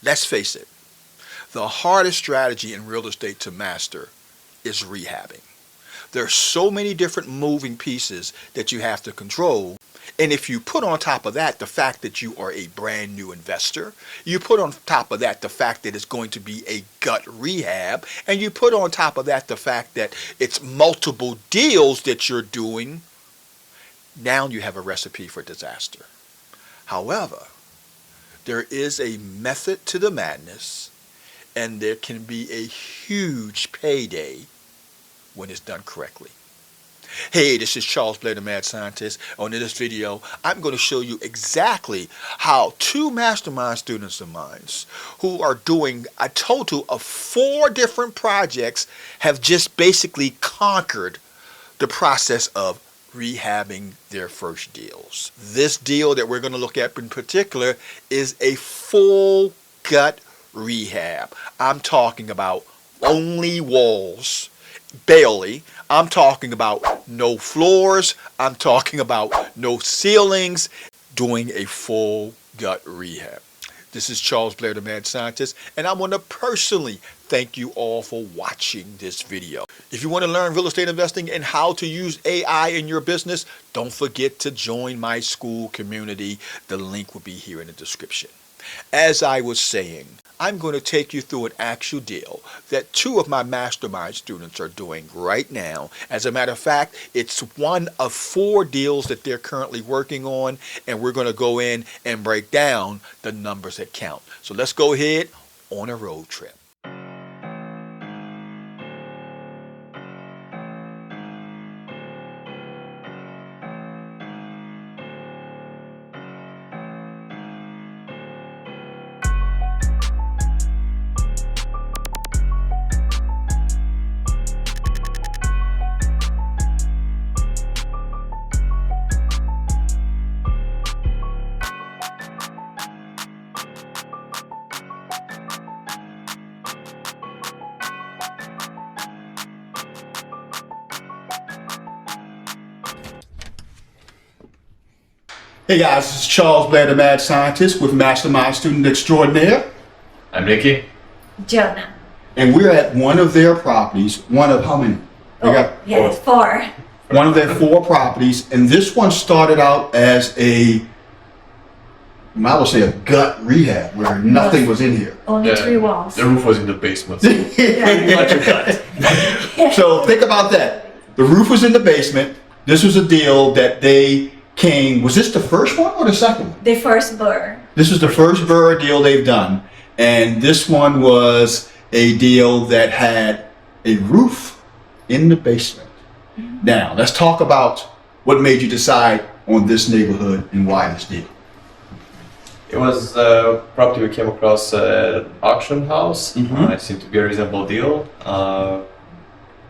let's face it, the hardest strategy in real estate to master is rehabbing. There's so many different moving pieces that you have to control. And if you put on top of that the fact that you are a brand new investor, you put on top of that the fact that it's going to be a gut rehab, and you put on top of that the fact that it's multiple deals that you're doing, now you have a recipe for disaster. However, there is a method to the madness, and there can be a huge payday when it's done correctly. Hey, this is Charles Blair, the Mad Scientist. On this video, I'm going to show you exactly how two mastermind students of mine who are doing a total of 4 different projects have just basically conquered the process of rehabbing their first deals. This deal that we're going to look at in particular is a full gut rehab. I'm talking about only walls, barely. I'm talking about no floors. I'm talking about no ceilings. Doing a full gut rehab. This is Charles Blair, the Mad Scientist, and I want to personally thank you all for watching this video. If you want to learn real estate investing and how to use AI in your business, don't forget to join my school community. The link will be here in the description. As I was saying, I'm going to take you through an actual deal that 2 of my mastermind students are doing right now. As a matter of fact, it's one of 4 deals that they're currently working on, and we're going to go in and break down the numbers that count. So let's go ahead on a road trip. Hey guys, this is Charles Blair, the Mad Scientist with Mastermind Student Extraordinaire. I'm Ricky. Janina. And we're at one of their properties, one of how many? Yes, 4. One of their 4 properties, and this one started out as I would say a gut rehab where nothing was in here. Only 3 walls. The roof was in the basement. So pretty much a gut. So think about that. The roof was in the basement. This was a deal that they came, was this the first one or the second one? The first BRRRR. This was the first BRRRR deal they've done, and this one was a deal that had a roof in the basement. Mm-hmm. Now, let's talk about what made you decide on this neighborhood and why this deal. It was a property we came across at an auction house. Mm-hmm. It seemed to be a reasonable deal.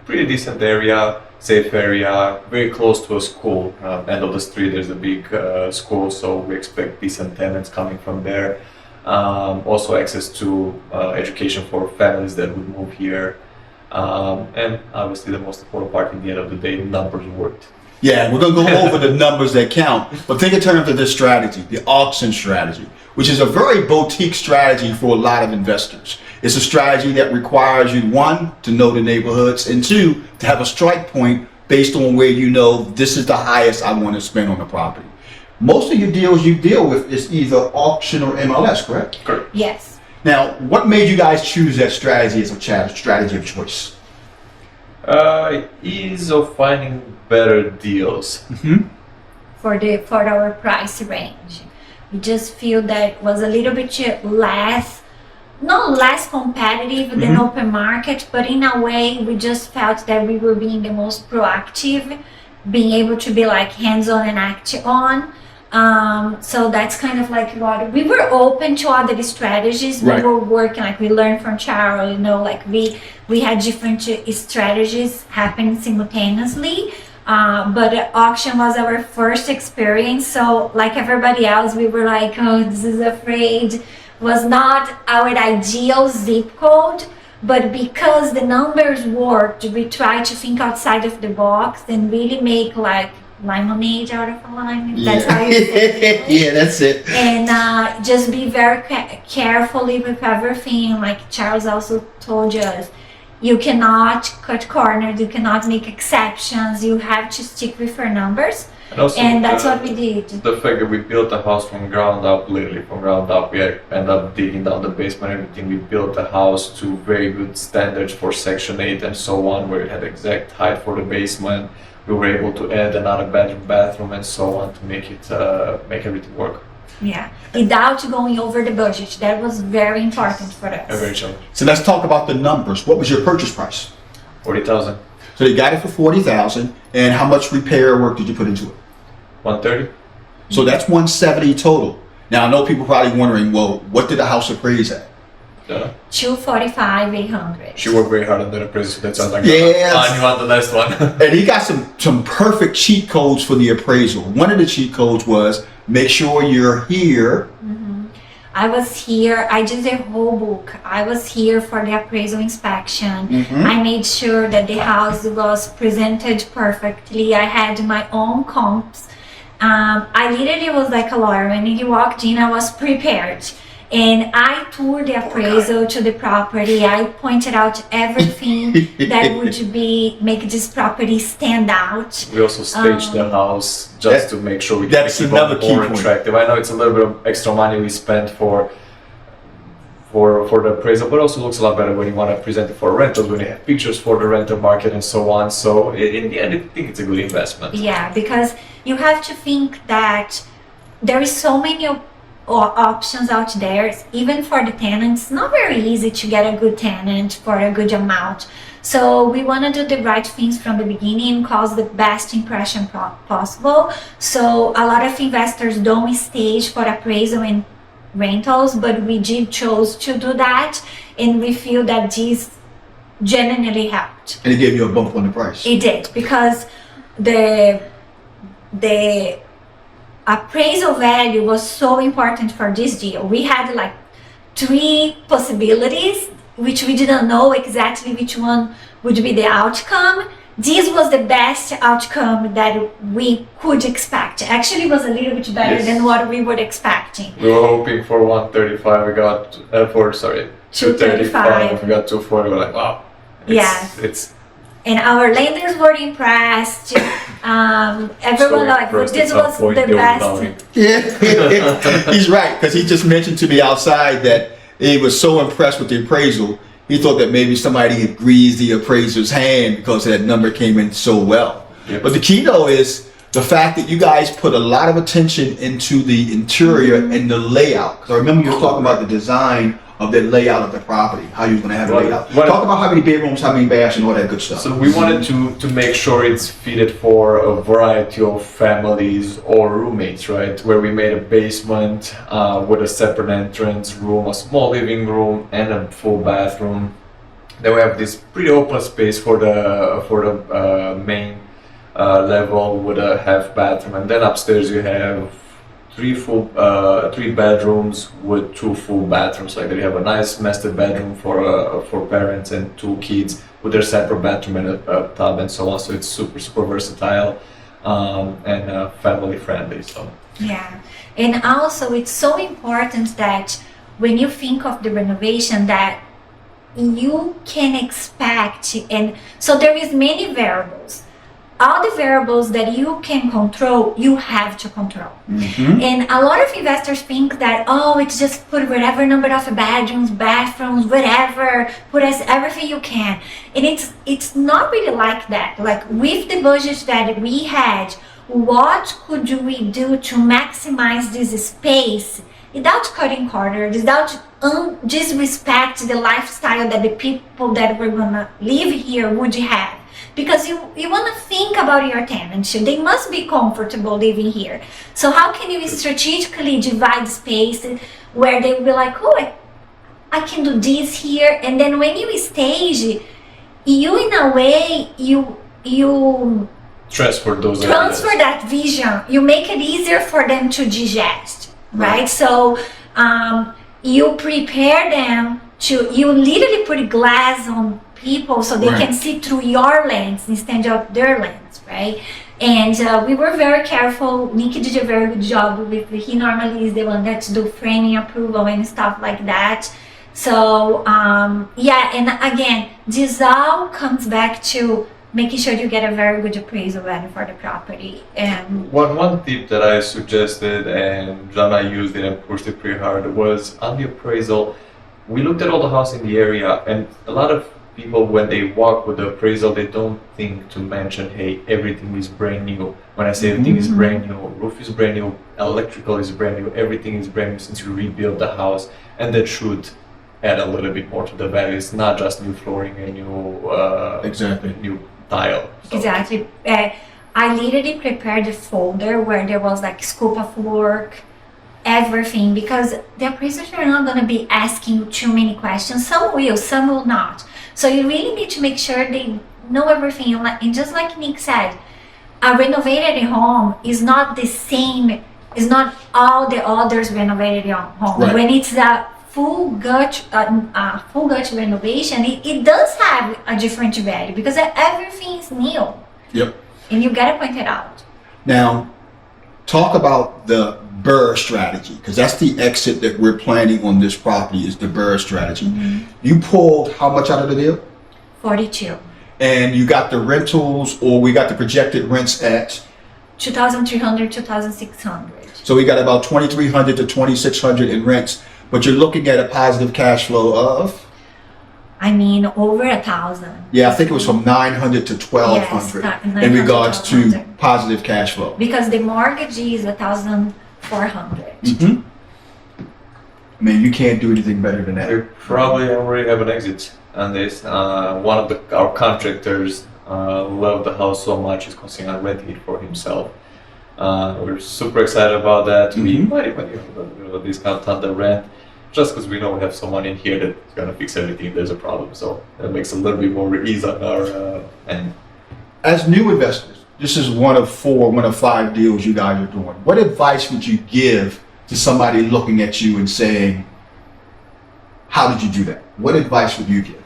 Pretty decent area, safe area, very close to a school. End of the street there's a big school, so we expect decent tenants coming from there. Also access to education for families that would move here. And obviously the most important part in the end of the day, numbers worked. Yeah, we're going to go over the numbers that count, but think in terms of this strategy, the auction strategy, which is a very boutique strategy for a lot of investors. It's a strategy that requires you, 1, to know the neighborhoods, and 2, to have a strike point based on where you know this is the highest I want to spend on the property. Most of your deals you deal with is either auction or MLS, correct? Correct. Yes. Now, what made you guys choose that strategy as a strategy of choice? Ease of finding better deals. Mm-hmm. For our price range. We just feel that was a little bit less, not less competitive than open market, but in a way we just felt that we were being the most proactive, being able to be like hands-on and act on. So that's kind of like what we were open to other strategies. Right. We were working, like we learned from Charles, you know, like we had different strategies happening simultaneously. But auction was our first experience, so like everybody else, we were like, oh, this is afraid. Was not our ideal zip code, but because the numbers worked, we tried to think outside of the box and really make like lemonade out of a lime. That's how you say it. Yeah, that's it. And just be very carefully with everything. Like Charles also told us, you cannot cut corners, you cannot make exceptions, you have to stick with your numbers. And that's what we did. The fact that we built a house from ground up, literally from ground up, we ended up digging down the basement, everything. We built a house to very good standards for Section 8 and so on, where it had exact height for the basement. We were able to add another bedroom, bathroom, and so on to make it make everything work. Yeah, without going over the budget. That was very important for us. Very challenging. So let's talk about the numbers. What was your purchase price? 40,000. So you got it for 40,000, and how much repair work did you put into it? 130. So that's 170 total. Now I know people probably wondering, well, what did the house appraise at? Yeah. 245, 800. She worked very hard on that appraisal. That sounds like Yes. I knew on the last one. And he got some perfect cheat codes for the appraisal. One of the cheat codes was make sure you're here. I was here, I did the whole book. I was here for the appraisal inspection. I made sure that the house was presented perfectly. I had my own comps. I literally was like a lawyer. When he walked in, I was prepared. And I toured the appraisal to the property. I pointed out everything that would make this property stand out. We also staged the house just to make sure we can That's keep another it key more point. attractive. I know it's a little bit of extra money we spent for the appraisal, but also looks a lot better when you want to present it for rentals, when you have pictures for the rental market and so on. So in the end, I think it's a good investment. Yeah, because you have to think that there is so many options out there. Even for the tenants, it's not very easy to get a good tenant for a good amount. So we want to do the right things from the beginning and cause the best impression possible. So a lot of investors don't stage for appraisal and rentals, but we did chose to do that, and we feel that this genuinely helped. And it gave you a bump on the price. It did, because the appraisal value was so important for this deal. We had like 3 possibilities, which we didn't know exactly which one would be the outcome. This was the best outcome that we could expect. Actually, it was a little bit better than what we were expecting. We were hoping for 135. We got 235. We got 240. We're like, wow. It's and our lenders were impressed. Everyone like, this was the best. Yeah, he's right, because he just mentioned to me outside that he was so impressed with the appraisal. He thought that maybe somebody had greased the appraiser's hand because that number came in so well. Yep. But the key though is the fact that you guys put a lot of attention into the interior and the layout. Because I remember you were talking about the design of the layout of the property, how you was going to have it laid out. Talk about how many bedrooms, how many baths, and all that good stuff. So we wanted to make sure it's fitted for a variety of families or roommates, right? Where we made a basement with a separate entrance room, a small living room, and a full bathroom. Then we have this pretty open space for the main level with a half bathroom, and then upstairs you have 3 bedrooms with 2 full bathrooms. Like they have a nice master bedroom for parents and 2 kids with their separate bathroom and a tub and so on. So it's super versatile and family friendly. So yeah, and also it's so important that when you think of the renovation that you can expect, and so there is many variables. All the variables that you can control, you have to control. And a lot of investors think that, oh, it's just put whatever number of bedrooms, bathrooms, whatever, put as everything you can. And it's not really like that. Like with the budget that we had, what could we do to maximize this space without cutting corners, without disrespect the lifestyle that the people that were gonna live here would have? Because you want to think about your tenants. They must be comfortable living here. So how can you strategically divide space where they will be like, oh, I can do this here. And then when you stage, you in a way, you transfer that vision. You make it easier for them to digest, right? So you prepare them you literally put glass on people so they can see through your lens instead of their lens, right? And we were very careful. Nicky did a very good job with. He normally is the one that do framing approval and stuff like that. So yeah, and again, this all comes back to making sure you get a very good appraisal value for the property. And one tip that I suggested and Jana used it and pushed it pretty hard was on the appraisal. We looked at all the houses in the area, and a lot of people, when they walk with the appraisal, they don't think to mention, hey, everything is brand new. When I say everything is brand new, roof is brand new, electrical is brand new, everything is brand new since you rebuild the house, and that should add a little bit more to the value. It's not just new flooring and new tile. So. Exactly. I literally prepared a folder where there was like scope of work, everything, because the appraisers are not going to be asking you too many questions. Some will, some will not. So you really need to make sure they know everything. And just like Nick said, a renovated home is not the same, is not all the others renovated home. Right. When it's a full gut renovation, it does have a different value because everything is new. Yep. And you gotta point it out. Now, talk about the BRRRR strategy, because that's the exit that we're planning on this property, is the BRRRR strategy. You pulled how much out of the deal? 42. And you got the rentals, or we got the projected rents at? 2,300, 2,600. So we got about 2,300 to 2,600 in rents, but you're looking at a positive cash flow of? I mean, over 1,000. Yeah, I think it was from 900 to 1,200 in regards to positive cash flow. Because the mortgage is 1,400. I mean, you can't do anything better than that. We probably already have an exit on this. One of our contractors loved the house so much he's considering on renting it for himself. We're super excited about that. We might even give a bit of a discount on the rent, just because we know we have someone in here that's gonna fix everything if there's a problem. So that makes a little bit more ease on our end. As new investors, this is one of 5 deals you guys are doing. What advice would you give to somebody looking at you and saying, how did you do that? What advice would you give?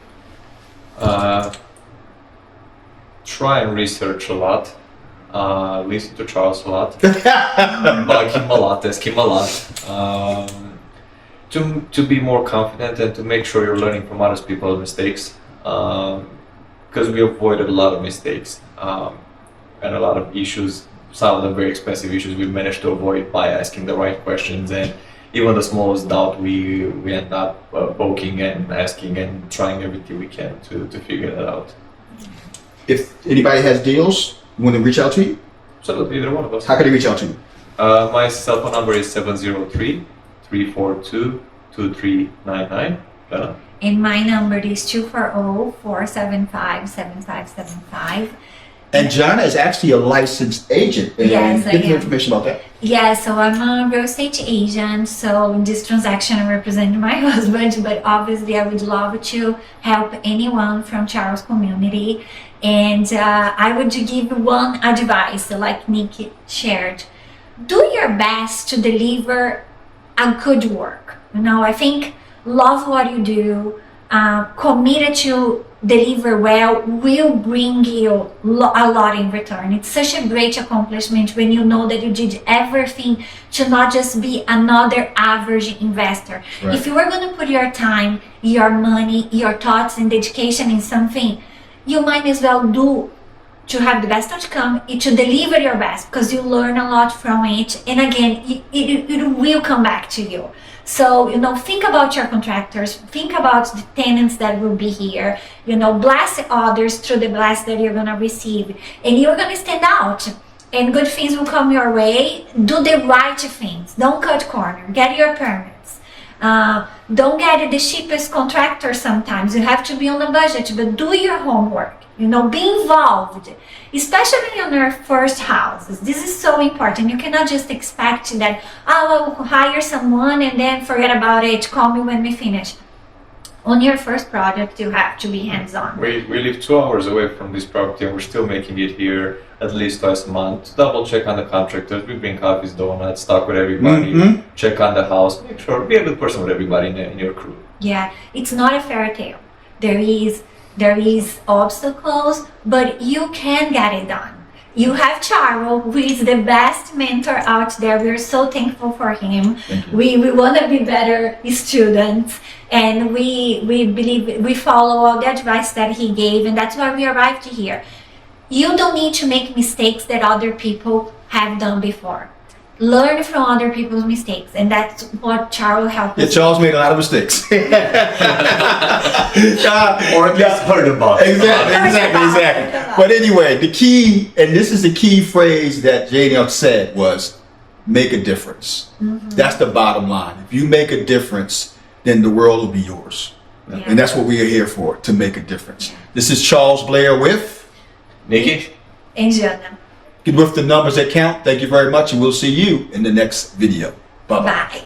Try and research a lot. Listen to Charles a lot. Bug him a lot, ask him a lot. To be more confident and to make sure you're learning from other people's mistakes. Because we avoided a lot of mistakes and a lot of issues, some of them very expensive issues we managed to avoid by asking the right questions, and even the smallest doubt we end up poking and asking and trying everything we can to figure that out. If anybody has deals, want to reach out to you? Absolutely, either one of us. How can they reach out to you? My cell phone number is 703-342-2399. And my number is 240-475-7575. And Janina is actually a licensed agent. And Yes, I give me am. information about that. Yeah, so I'm a real estate agent. So in this transaction, I represent my husband, but obviously I would love to help anyone from Charles community. And I would give one advice, like Nick shared. Do your best to deliver a good work. You know, I think love what you do, committed to deliver well will bring you a lot in return. It's such a great accomplishment when you know that you did everything to not just be another average investor. Right. If you are going to put your time, your money, your thoughts and dedication in something, you might as well do to have the best outcome, to deliver your best, because you learn a lot from it. And again, it will come back to you. So, you know, think about your contractors, think about the tenants that will be here, you know, bless others through the bless that you're going to receive. And you're going to stand out and good things will come your way. Do the right things. Don't cut corner. Get your permits. Don't get the cheapest contractor sometimes. You have to be on a budget, but do your homework. You know, be involved, especially on your first houses. This is so important. You cannot just expect that, oh, I'll hire someone and then forget about it, call me when we finish. On your first project, you have to be hands-on. We live 2 hours away from this property and we're still making it here at least twice a month. Double check on the contractors. We bring coffees, donuts, talk with everybody, check on the house, make sure, be a good person with everybody in your crew. Yeah, it's not a fairy tale. There is obstacles, but you can get it done. You have Charles, who is the best mentor out there. We're so thankful for him. We want to be better students, and we believe we follow all the advice that he gave, and that's why we arrived here. You don't need to make mistakes that other people have done before. Learn from other people's mistakes, and that's what Charles helped Yeah, us. Charles made a lot of mistakes. Or at least heard about it. Exactly. But anyway, the key, and this is the key phrase that Janina said, was make a difference. That's the bottom line. If you make a difference, then the world will be yours. Yeah. And that's what we are here for, to make a difference. This is Charles Blair with Nikki? And Janina. the numbers that count. Thank you very much, and we'll see you in the next video. Bye-bye. Bye.